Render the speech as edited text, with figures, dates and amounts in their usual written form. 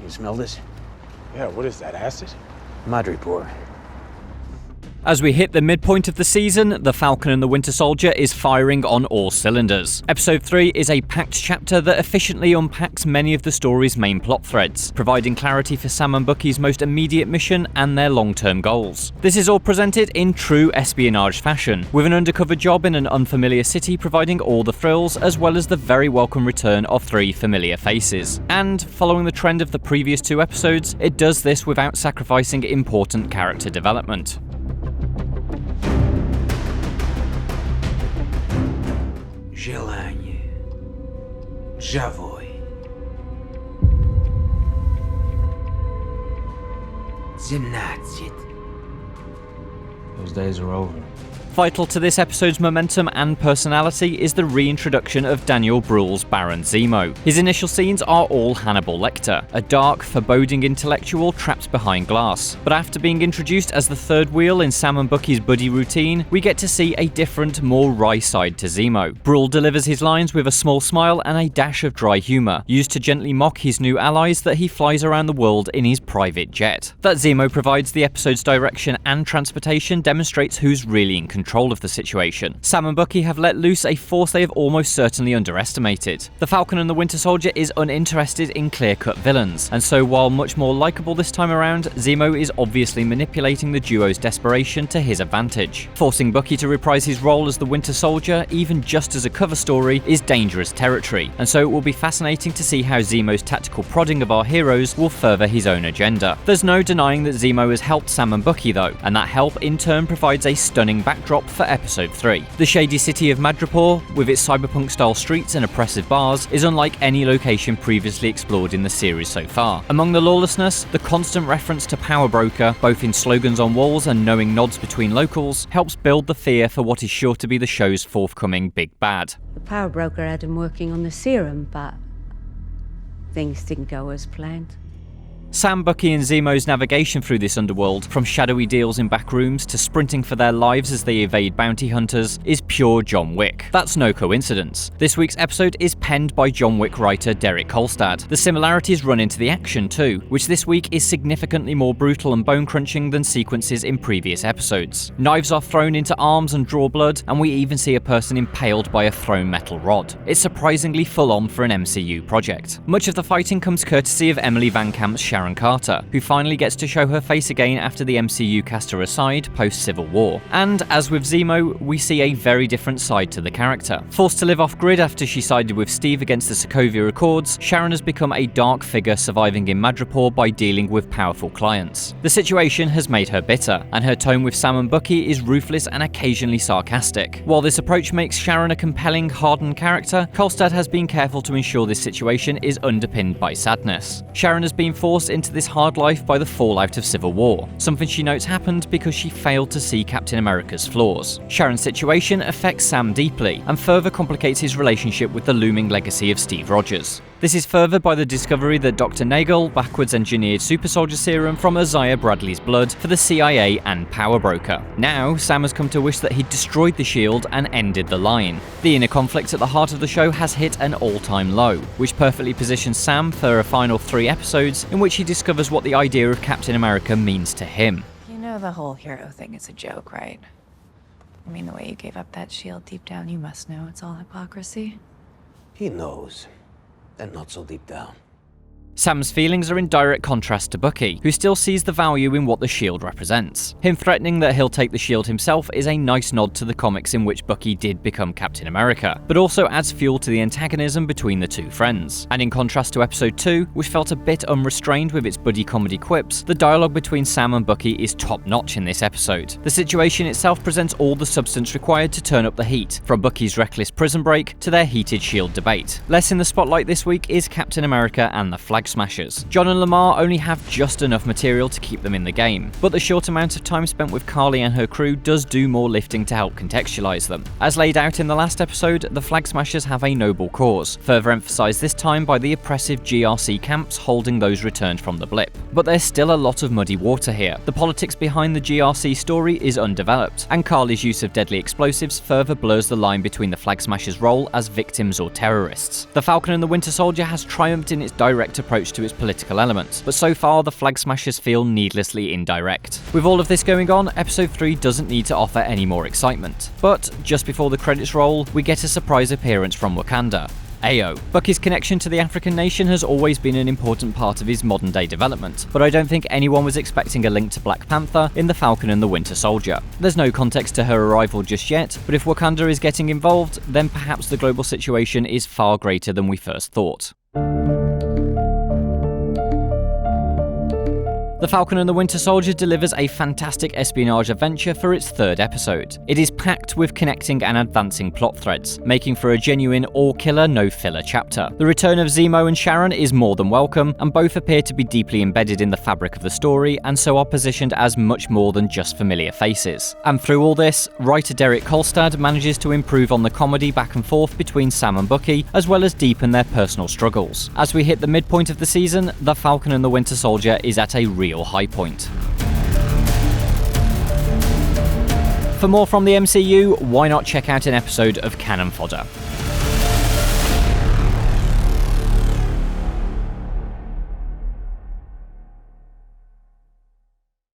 You smell this? Yeah, what is that, acid? Madrapore. As we hit the midpoint of the season, the Falcon and the Winter Soldier is firing on all cylinders. Episode 3 is a packed chapter that efficiently unpacks many of the story's main plot threads, providing clarity for Sam and Bucky's most immediate mission and their long-term goals. This is all presented in true espionage fashion, with an undercover job in an unfamiliar city providing all the thrills, as well as the very welcome return of 3 familiar faces. And, following the trend of the previous 2 episodes, it does this without sacrificing important character development. Желание. Живой. 17. Those days are over. Vital to this episode's momentum and personality is the reintroduction of Daniel Bruhl's Baron Zemo. His initial scenes are all Hannibal Lecter, a dark, foreboding intellectual trapped behind glass. But after being introduced as the third wheel in Sam and Bucky's buddy routine, we get to see a different, more wry side to Zemo. Bruhl delivers his lines with a small smile and a dash of dry humour, used to gently mock his new allies that he flies around the world in his private jet. That Zemo provides the episode's direction and transportation demonstrates who's really in control of the situation. Sam and Bucky have let loose a force they have almost certainly underestimated. The Falcon and the Winter Soldier is uninterested in clear-cut villains, and so while much more likeable this time around, Zemo is obviously manipulating the duo's desperation to his advantage. Forcing Bucky to reprise his role as the Winter Soldier, even just as a cover story, is dangerous territory, and so it will be fascinating to see how Zemo's tactical prodding of our heroes will further his own agenda. There's no denying that Zemo has helped Sam and Bucky though, and that help in turn provides a stunning backdrop for episode 3. The shady city of Madrapore, with its cyberpunk-style streets and oppressive bars, is unlike any location previously explored in the series so far. Among the lawlessness, the constant reference to Power Broker, both in slogans on walls and knowing nods between locals, helps build the fear for what is sure to be the show's forthcoming big bad. The Power Broker had him working on the serum, but things didn't go as planned. Sam, Bucky and Zemo's navigation through this underworld, from shadowy deals in back rooms to sprinting for their lives as they evade bounty hunters, is pure John Wick. That's no coincidence. This week's episode is penned by John Wick writer Derek Kolstad. The similarities run into the action too, which this week is significantly more brutal and bone-crunching than sequences in previous episodes. Knives are thrown into arms and draw blood, and we even see a person impaled by a thrown metal rod. It's surprisingly full-on for an MCU project. Much of the fighting comes courtesy of Emily Van Camp's Sharon Carter, who finally gets to show her face again after the MCU cast her aside post-Civil War. And as with Zemo, we see a very different side to the character. Forced to live off-grid after she sided with Steve against the Sokovia Accords, Sharon has become a dark figure surviving in Madrapore by dealing with powerful clients. The situation has made her bitter, and her tone with Sam and Bucky is ruthless and occasionally sarcastic. While this approach makes Sharon a compelling, hardened character, Kolstad has been careful to ensure this situation is underpinned by sadness. Sharon has been forced into this hard life by the fallout of Civil War, something she notes happened because she failed to see Captain America's flaws. Sharon's situation affects Sam deeply, and further complicates his relationship with the looming legacy of Steve Rogers. This is furthered by the discovery that Dr. Nagel backwards engineered super soldier serum from Isaiah Bradley's blood for the CIA and Power Broker. Now, Sam has come to wish that he'd destroyed the shield and ended the line. The inner conflict at the heart of the show has hit an all-time low, which perfectly positions Sam for a final 3 episodes in which he discovers what the idea of Captain America means to him. You know the whole hero thing is a joke, right? I mean, the way you gave up that shield, deep down you must know it's all hypocrisy. He knows. And not so deep down. Sam's feelings are in direct contrast to Bucky, who still sees the value in what the shield represents. Him threatening that he'll take the shield himself is a nice nod to the comics in which Bucky did become Captain America, but also adds fuel to the antagonism between the two friends. And in contrast to episode 2, which felt a bit unrestrained with its buddy comedy quips, the dialogue between Sam and Bucky is top-notch in this episode. The situation itself presents all the substance required to turn up the heat, from Bucky's reckless prison break to their heated shield debate. Less in the spotlight this week is Captain America and the Flag Smashers. John and Lamar only have just enough material to keep them in the game, but the short amount of time spent with Carly and her crew does do more lifting to help contextualize them. As laid out in the last episode, the Flag Smashers have a noble cause, further emphasized this time by the oppressive GRC camps holding those returned from the blip. But there's still a lot of muddy water here. The politics behind the GRC story is undeveloped, and Karli's use of deadly explosives further blurs the line between the Flag Smashers' role as victims or terrorists. The Falcon and the Winter Soldier has triumphed in its direct approach to its political elements, but so far the Flag Smashers feel needlessly indirect. With all of this going on, episode 3 doesn't need to offer any more excitement. But just before the credits roll, we get a surprise appearance from Wakanda. Ayo. Bucky's connection to the African nation has always been an important part of his modern day development, but I don't think anyone was expecting a link to Black Panther in The Falcon and the Winter Soldier. There's no context to her arrival just yet, but if Wakanda is getting involved, then perhaps the global situation is far greater than we first thought. The Falcon and the Winter Soldier delivers a fantastic espionage adventure for its 3rd episode. It is packed with connecting and advancing plot threads, making for a genuine all-killer, no-filler chapter. The return of Zemo and Sharon is more than welcome, and both appear to be deeply embedded in the fabric of the story, and so are positioned as much more than just familiar faces. And through all this, writer Derek Kolstad manages to improve on the comedy back and forth between Sam and Bucky, as well as deepen their personal struggles. As we hit the midpoint of the season, The Falcon and the Winter Soldier is at a real high point. For more from the MCU, why not check out an episode of Cannon Fodder?